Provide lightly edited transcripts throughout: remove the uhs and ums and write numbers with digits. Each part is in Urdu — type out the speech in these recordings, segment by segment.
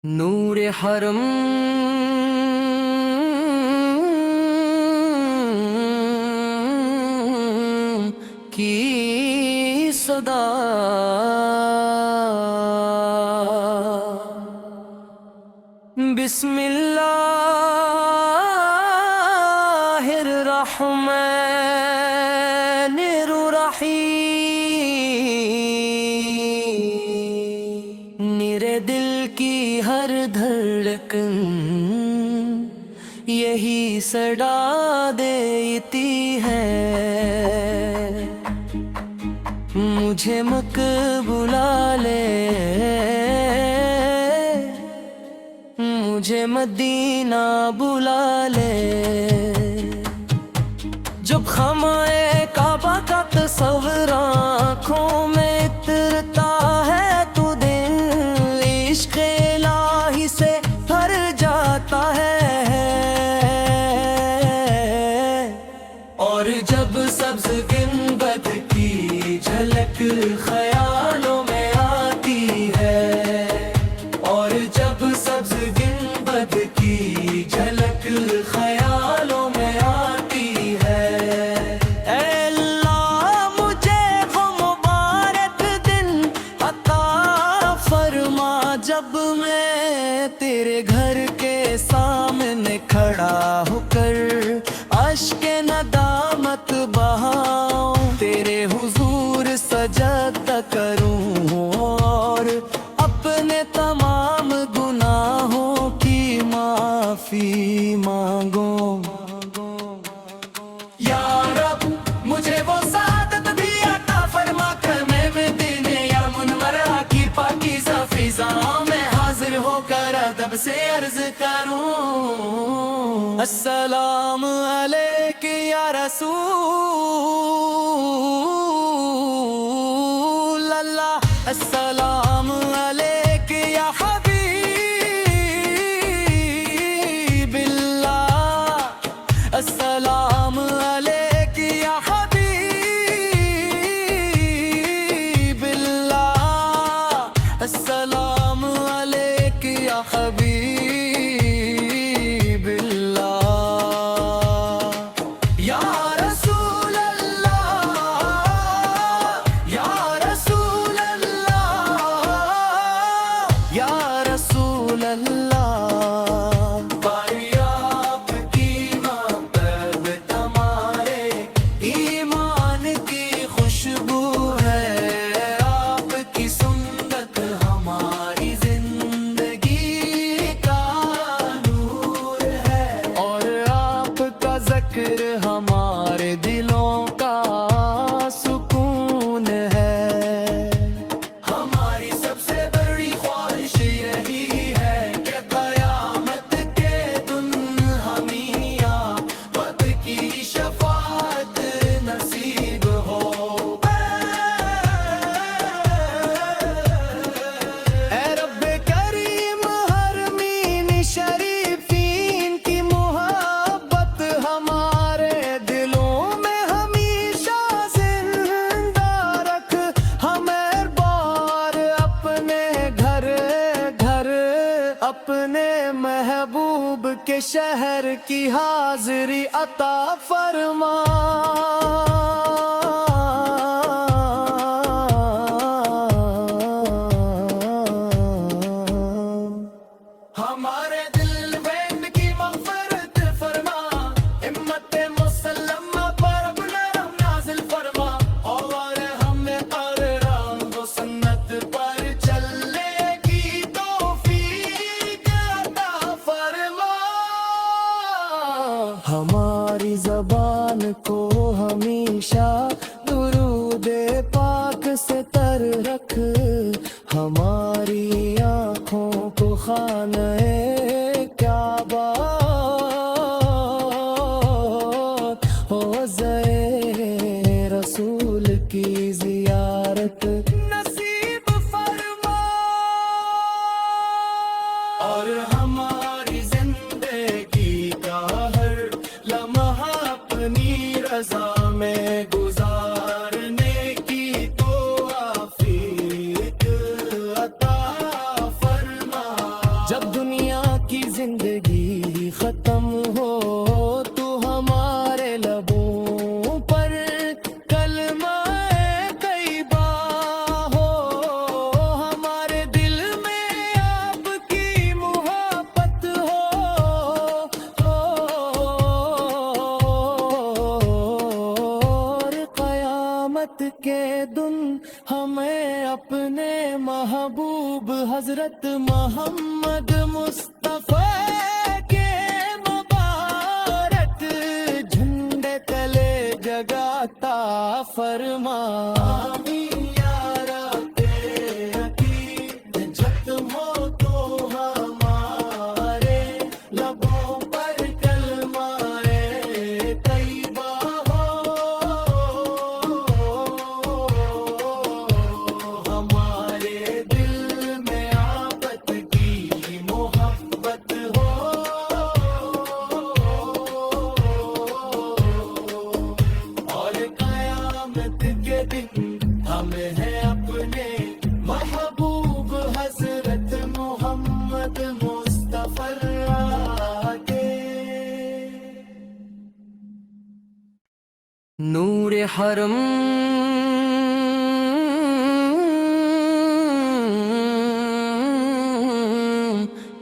نور حرم کی صدا، بسم اللہ الرحمن الرحیم، میرے دل کی ہر دھڑکن یہی صدا دیتی ہے، مجھے مکہ بلا لے، مجھے مدینہ بلا لے، جب خمائے کعبہ کا تصور آنکھوں میں اترتا ہے تو دل عشق الہی سے بھر جاتا ہے، اور جب سبز گنبد کی جھلک خیالوں میں آتی ہے، اور جب سبز گنبد کی جھلک خیالوں میں آتی ہے، اے اللہ مجھے وہ مبارک دن عطا فرما جب میں تیرے گھر کے سامنے کھڑا ہو کر اشک ندامت بہاؤں، تیرے حضور سجدہ کروں اور اپنے تمام گناہوں کی معافی مانگوں۔ یا رب مجھے وہ سعادت بھی عطا فرما کر میں مدینے یا منورہ کی پاکیزہ فضاؤں میں حاضر ہو کر ادب سے عرض کروں، السلام علیک یا رسول اللہ، السلام علیک یا حبیب اللہ، السلام علیک یا حبیب اللہ، السلام علیک یا حبیب اللہ، یا رسول اللہ، یا رسول اللہ، یا رسول اللہ، پائی آپ کی محبت ہمارے ایمان کی خوشبو ہے، آپ کی سنت ہماری زندگی کا نور ہے، اور آپ کا ذکر ہمارے دلوں کا سکون ہے، ہماری سب سے بڑی خواہش یہی ہے کہ قیامت کے دن ہمیں آمد کی شفاعت نصیب ہو، اے رب کریم حرمین شریفین کی محبت ہمارے دلوں میں ہمیشہ زندہ رکھ، ہمیں بار اپنے گھر گھر اپنے محبوب کے شہر کی حاضری عطا فرما، ہمارے دل بین کی مغفرت فرما، امت مسلمہ پر اپنا رحم نازل فرما، اور ہمیں قرآن و سنت پر چلنے کی توفیق عطا فرما، ہماری زبان کو ہمیشہ درود پاک سے تر رکھ، ہماری آنکھوں کو خانہ کعبہ حوضے رسول کی زیارت نصیب فرما، اور ہماری زندگی کا ہر لمحہ اپنی رضا میں گزارنے کی توفیق عطا فرما، جب دنیا کی زندگی ختم ہو تو ہمارے لبوں پر کلمہ طیبہ ہو، ہمارے دل میں آپ کی محبت ہو، اور قیامت کے دن ہمیں اپنے محبوب حضرت محمد مصطفیٰ کے مبارک جھنڈے تلے جگاتا فرما۔ آمین یا رب عقید، جب ہو تو ہمارے لبوں پر کلمہ طیبہ ہو، ہمارے دل میں آپت کی محبت ہو، اور قیامت کے دن ہمیں ہے اپنے محبوب حضرت محمد مصطفیٰ کے۔ نور حرم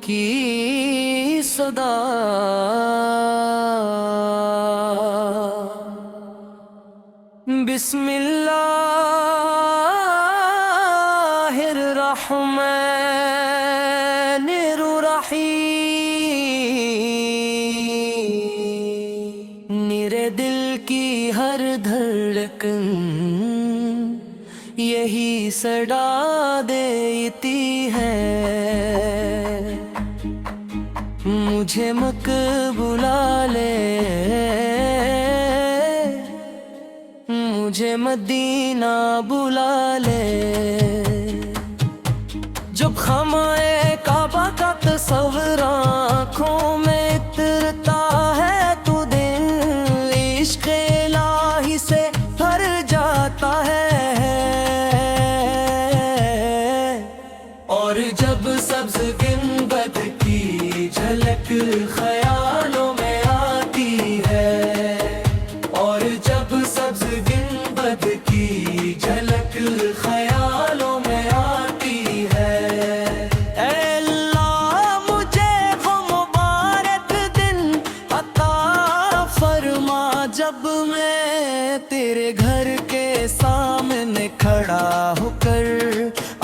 کی صدا، بسم اللہ الرحمن الرحیم، میرے دل کی ہر دھڑکن یہی صدا دیتی ہے، مجھے مکہ بلا لے، مجھے مدینہ بلا لے، جب خمائے کعبہ کا تصور آنکھوں میں اترتا ہے تو دل عشق الہی سے بھر جاتا ہے، اور جب سبز گنبد کی جھلک خیالوں میں آتی ہے، اور جب سبز گنبد کی جھلک خیالوں میں آتی ہے، اے اللہ مجھے وہ مبارک دن عطا فرما جب میں تیرے گھر کے سامنے کھڑا ہو کر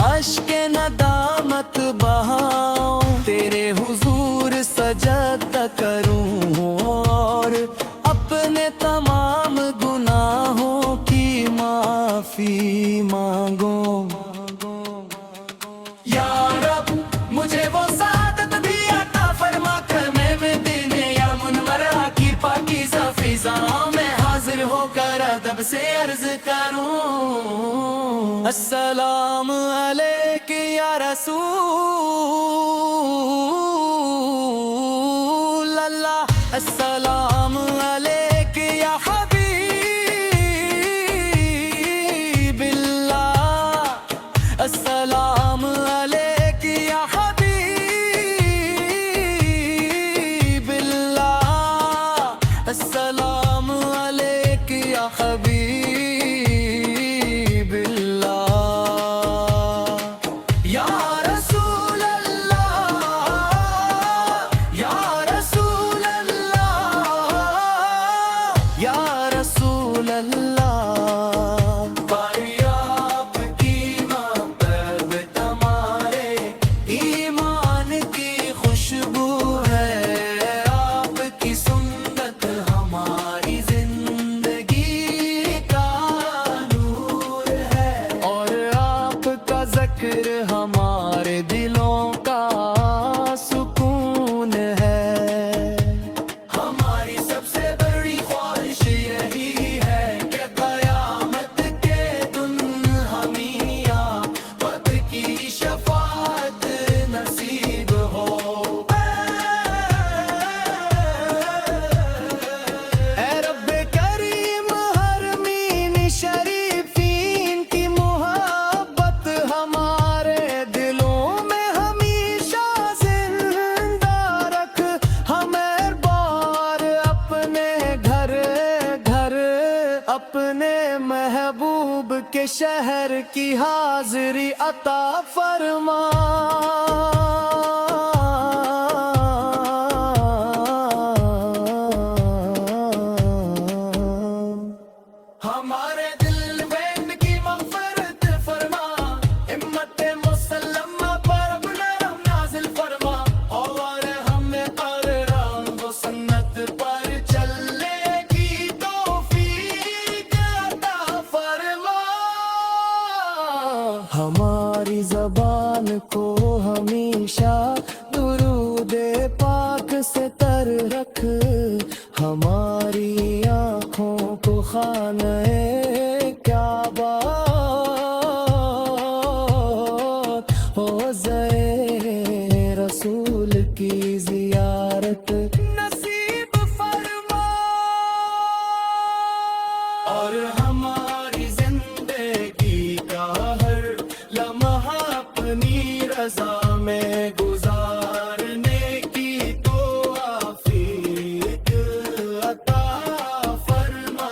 اشک ندامت بہاؤں، تیرے حضور سجدہ کروں اور اپنے تمام گناہوں کی معافی مانگوں۔ یا رب مجھے وہ سعادت بھی عطا فرما کر میں دن یا منورہ کی پاکیزہ فضاؤں میں حاضر ہو کر ادب سے عرض کروں، السلام علیک یا رسول اللہ، السلام علیک یا حبیب اللہ، السلام علیک یا حبیب اللہ، السلام علیک یا حبیب اللہ، یا رسول اللہ۔ کے شہر کی حاضری عطا فرما ہمارے دل میں ان کی مغفرت فرما امت مسلمہ پر اپنا رحم نازل فرما اور ہمیں قرآن و سنت پر چلنے کی توفیق عطا فرما ہماری زبان کو ہمیشہ درود پاک سے تر رکھ ہماری آنکھوں کو خانہ کعبہ حوضے رسول کی زیارت نصیب فرما اور ہماری زندگی کا ہر لمحہ اپنی رضا میں گزارنے کی توفیق عطا فرما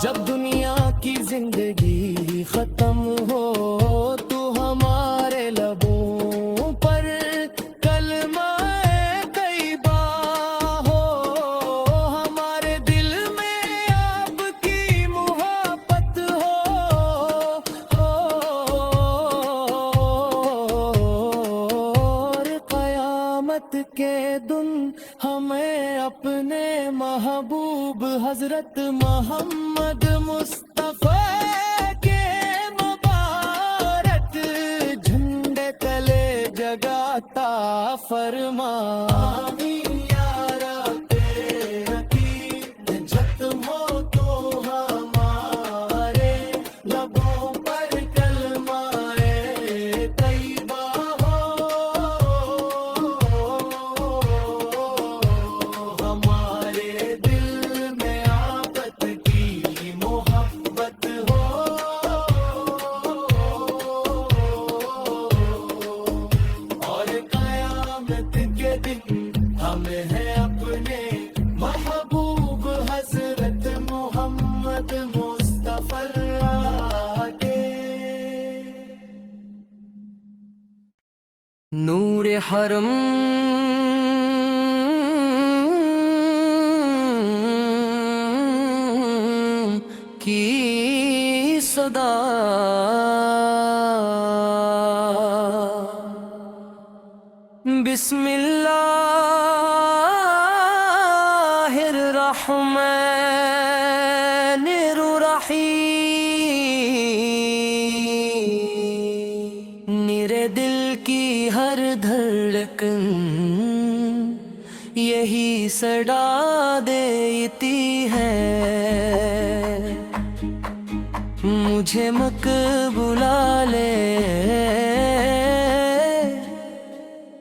جب دنیا کی زندگی ختم ہو تو ہمارے لبوں پر کلمہ طیبہ ہو ہمارے دل میں آپ کی محبت ہو اور قیامت کے دن ہمیں اپنے محبوب حضرت محمد مصطفیٰ کے مبارک جھنڈے تلے جگہ عطا فرما آمین یا رب حکیم ختم ہو تو ہمارے لبوں پر کلمہ طیبہ ہو ہمارے دل میں آفت کی محبت ہو اور قیامت کے دن ہمیں ہے اپنے محبوب حضرت محمد مصطفیٰ کے نور حرم کی صدا بسم اللہ الرحمن الرحیم میرے دل کی ہر دھڑکن یہی صدا دیتی ہے مجھے مکہ بلا لے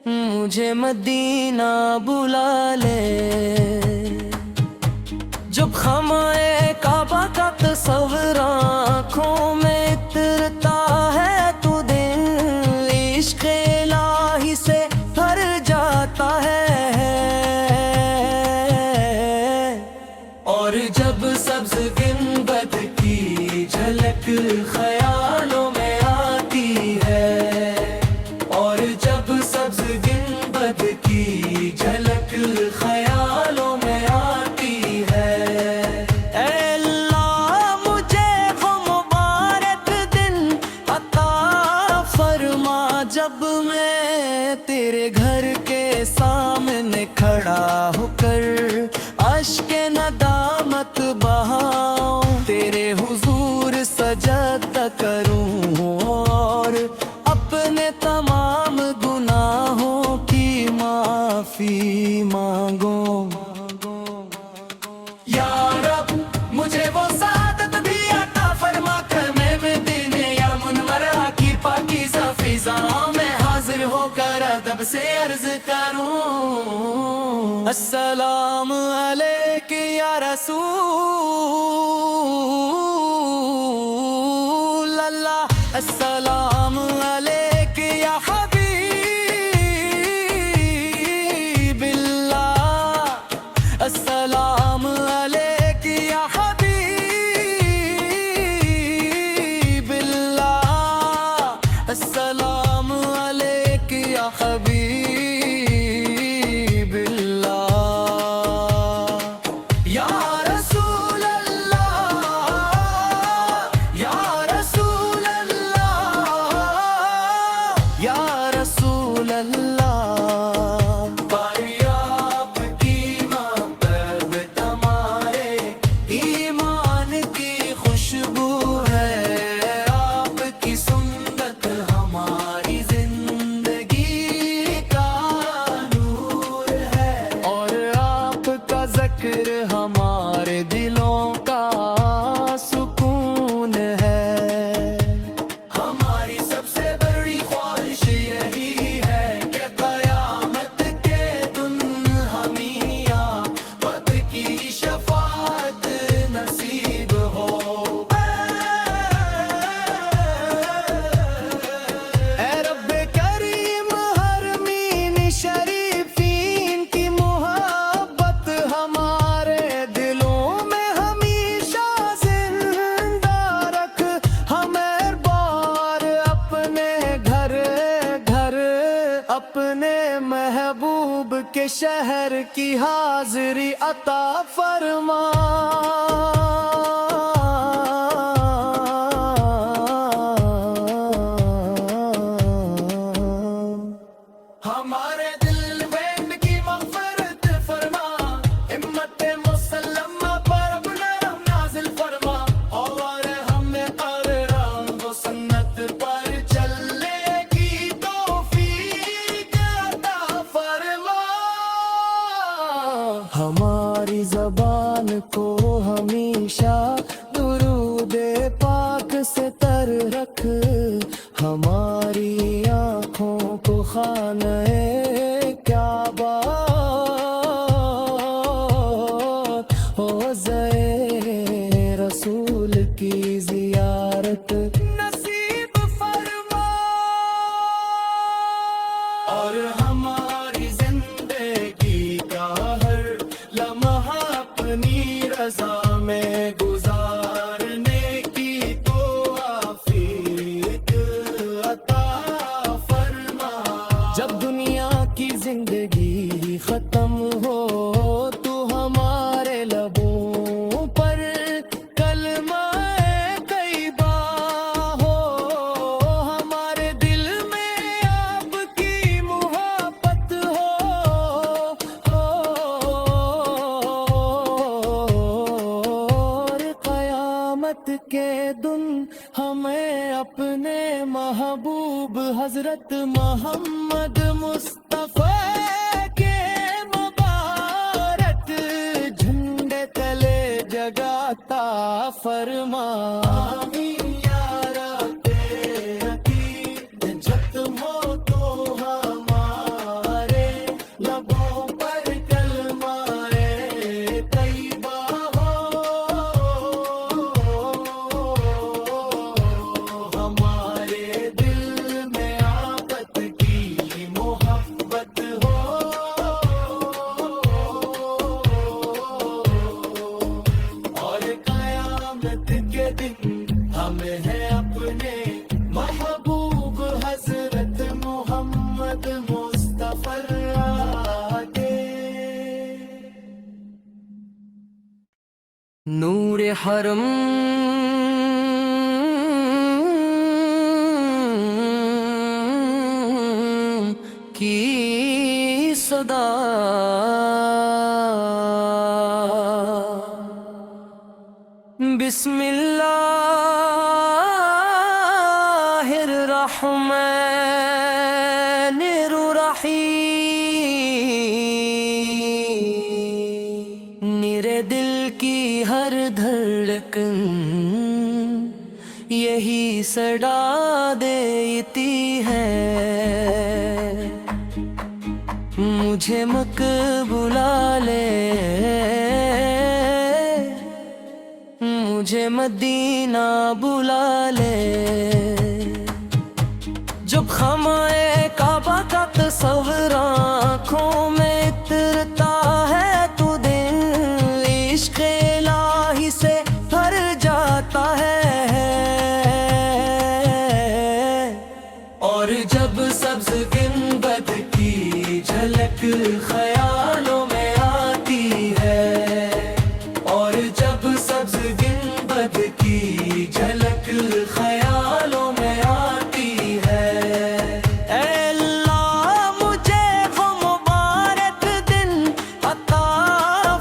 مجھے مدینہ بلا لے جب خمائے کعبہ کا تصور آنکھوں میں اترتا ہے تو دل عشق الہی سے بھر جاتا ہے اور جب سبز گنبد کی جھلک خیالوں میں آتی ہے اور جب سبز گنبد کی جھلک خیالوں میں آتی ہے اے اللہ مجھے وہ مبارک دن عطا فرما جب میں تیرے گھر کے سامنے کھڑا ہو کر اشک ندامت بہاؤں تیرے حضور سجدہ کروں اور اپنے تمام گناہوں کی معافی مانگو یا رب مجھے وہ سعادت بھی عطا فرما خیمے میں دینے یا منورہ کی پاکیزہ فضاؤں میں حاضر ہو کر ادب سے عرض کروں السلام علیک یا رسول اللہ السلام علیک یا حبیب اللہ السلام علیک یا حبیب حبیب اللہ یا رسول اللہ یا رسول اللہ یا رسول اللہ پائی آپ کی محبت ہمارے ایمان کی خوشبو ہے آپ کی سنت ہماری زندگی کا نور ہے اور آپ کا ذکر ہمارے دلوں کا سکون ہے ہماری سب سے بڑی خواہش یہی ہے کہ قیامت کے دن ہمیں آمد کی شفاعت نصیب ہو اے رب کریم حرمین شریفین کی محبت ہمارے دلوں میں ہمیشہ زندہ رکھ ہمیں بار اپنے گھر گھر اپنے محبوب کے شہر کی حاضری عطا فرما ہمارے دل میں ان کی مغفرت فرما امت مسلمہ پر اپنا رحم نازل فرما اور ہمیں قرآن و سنت پر چلنے کی توفیق عطا فرما ہماری زبان کو ہمیشہ درود پاک سے تر رکھ ہماری آنکھوں کو خانہ کعبہ ہو زائے رسول کی زیارت نصیب فرما اور ہماری زندگی کا ہر لمحہ اپنی رضا میں گزارنے کی توفیق عطا فرما جب دنیا کی زندگی ختم ہو تو ہمارے لبوں پر کلمہ طیبہ ہو ہمارے دل میں آپ کی محبت ہو اور قیامت کے دن ہمیں اپنے محبوب حضرت محمد مصطفیٰ کے مبارک جھنڈے تلے جگہ عطا فرما آمین یا رب عقید جت ہو تو ہمارے لبوں پر کلمہ طیبہ ہو ہمارے دل میں آقت کی محبت ہو اور قیامت کے دن ہمیں ہے اپنے محبوب حضرت محمد مصطفیٰ آگے نور حرم کی صدا بسم اللہ الرحمن الرحیم میرے دل کی ہر دھڑکن یہی صدا دیتی ہے مجھے مکہ بلا لے مجھے مدینہ بلا لے جب خمائے کعبہ کا تصور آنکھوں میں اترتا ہے تو دل عشق الہی سے بھر جاتا ہے اور جب سبز گنبد کی جھلک خیالوں میں آتی ہے، اور جب سبز گنبد کی جھلک خیالوں میں آتی ہے۔ اے اللہ مجھے وہ مبارک دن عطا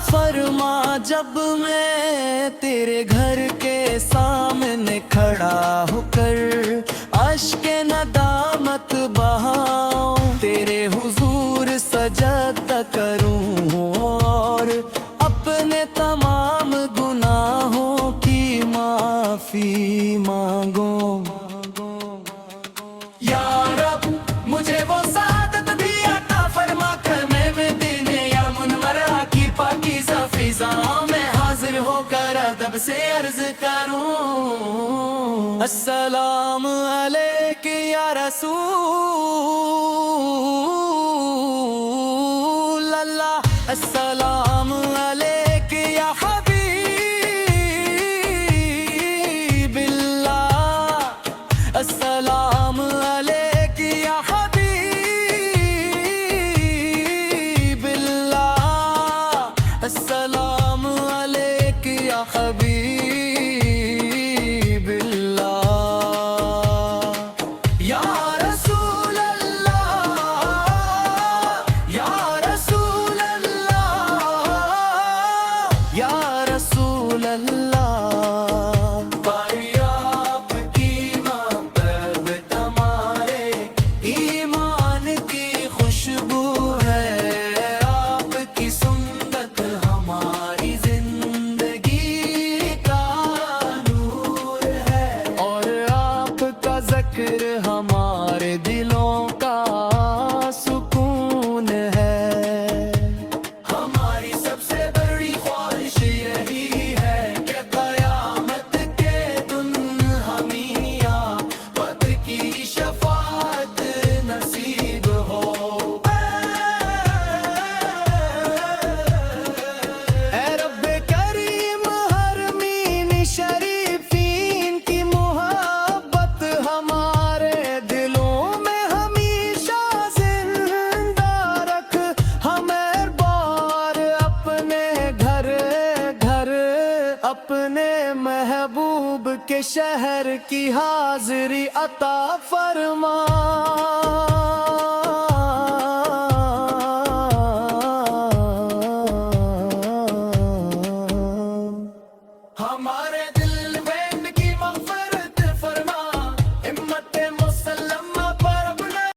فرما جب میں تیرے گھر کے سامنے کھڑا ہو کر اشک ندامت بہاؤں، تیرے حضور سجدہ کروں اور اپنے تمام گناہوں کی معافی مانگوں۔ یا رب مجھے وہ سعادت بھی عطا فرما، خیمے میں دن یا منورہ کی پاکیزہ فضاؤں میں حاضر ہو کر ادب سے عرض کروں۔ السلام علیک یا رسول اللہ، السلام علیک یا حبیب اللہ، السلام علیک یا حبیب اللہ، السلام علیک یا حبیب اللہ۔ یا رسول اللہ، یا رسول اللہ، یا رسول اللہ، بھائی آپ کی محبت ہمارے ایمان کی خوشبو ہے، آپ کی سنت ہماری زندگی کا نور ہے، اور آپ کا ذکر ہمارے دلوں کا سکون ہے۔ ہماری سب سے بڑی خواہش یہی ہے کہ قیامت کے دن ہمیں آفت کی شفاعت نصیب ہو۔ اے رب کریم حرمین شریفین کی محبت ہمارے دلوں میں ہمیشہ زندہ رکھ، ہمیں بار اپنے گھر گھر اپنے محبوب کے شہر کی حاضری عطا فرما۔ ہمارے